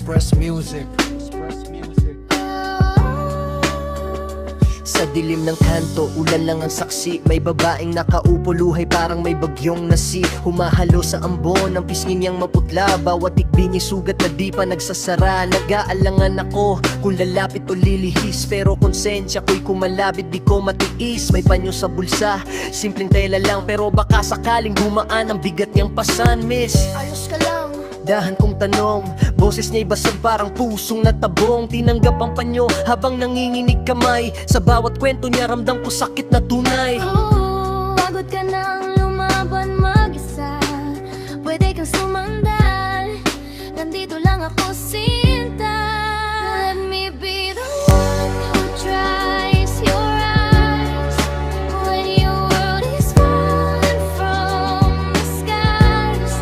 Express Music. Sa dilim ng kanto, ulan lang ang saksi. May babaeng nakaupo, luhay parang may bagyong nasi. Humahalo sa ambon, ang pisngi niyang maputla. Bawat tikbi niya sugat na di pa nagsasara. Nag-aalangan ako kung lalapit o lilihis, pero konsensya ko'y kumalabit, di ko matiis. May panyo sa bulsa, simpleng tela lang, pero baka sakaling gumaan ang bigat niyang pasan. Miss, Ayos ka lang. dahan kong tanong, boses niya'y basag parang pusong natabong. Tinanggap ang panyo habang nanginginig kamay. Sa bawat kwento niya ramdam ko sakit na tunay. Pagod ka nang lumaban mag-isa, pwede kang sumandal. Nandito lang ako, sinta. Let me be the one who dries your eyes when your world is falling from the skies.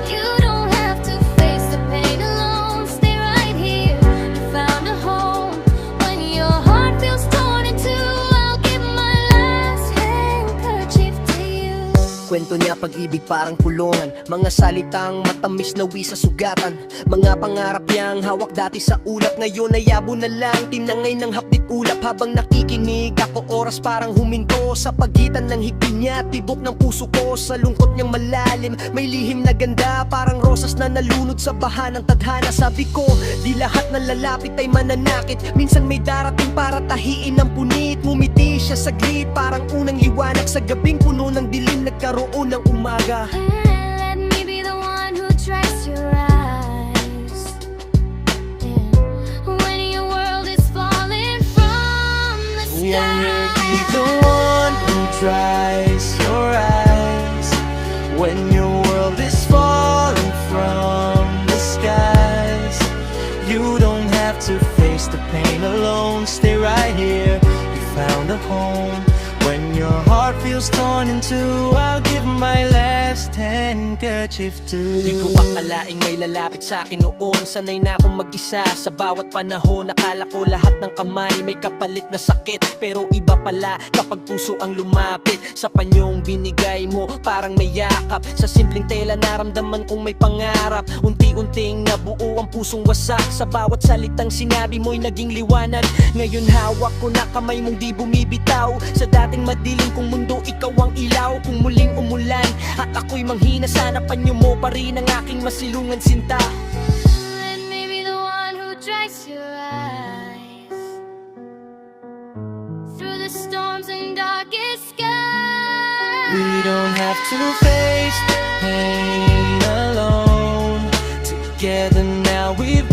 You don't have to face the pain alone. Stay right here. You found a home when your heart feels torn in two. I'll give my last handkerchief to you. Kwento niya pag-ibig parang kulungan, mga salitang matamis na wi sa sugatan. Mga pangarap niyang hawak dati sa ulap, ngayon ay yabo na lang, tinangay ng hapdit ulap. Habang nakikinig ako, oras parang huminto. Sa pagitan ng higpin niya, tibok ng puso ko. Sa lungkot niyang malalim, may lihim na ganda, parang rosas na nalunod sa baha ng tadhana. Sabi ko, di lahat na lalapit ay mananakit. Minsan may darating para tahiin ng punit. Ngumiti siya saglit, parang unang liwanag sa gabing puno ng dilim, nagkaroon ng umaga. Let me be the one who dries your eyes. When your world is falling from the Let me be sky. the one who dries your eyes when your world is falling from the skies. You don't have to face the pain alone. Stay right here. You found a home when your heart feels torn in two. I'll give my last handkerchief to you. Di ko akalaing may lalapit sa akin noon. Sanay na akong mag-isa sa bawat panahon. Nakala ko lahat ng kamay may kapalit na sakit, pero iba pala kapag puso ang lumapit. Sa panyong binigay mo parang may yakap, sa simpleng tela naramdaman kong may pangarap. Unti-unting nabuo ang pusong wasak, sa bawat salitang sinabi mo'y naging liwanag. Ngayon hawak ko na kamay mong di bumibitaw. Sa dating madilim kong mundo, ikaw ang ilaw. Kung muling umulan at ako'y manghina, sana panyo mo pa rin ang aking masilungan sinta. Let me be the one who dries your eyes through the storms and darkest skies. We don't have to face the pain alone. Together now we've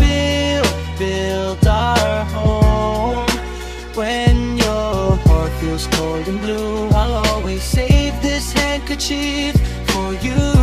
built our home. When your heart feels cold and blue, I'll always save this handkerchief for you.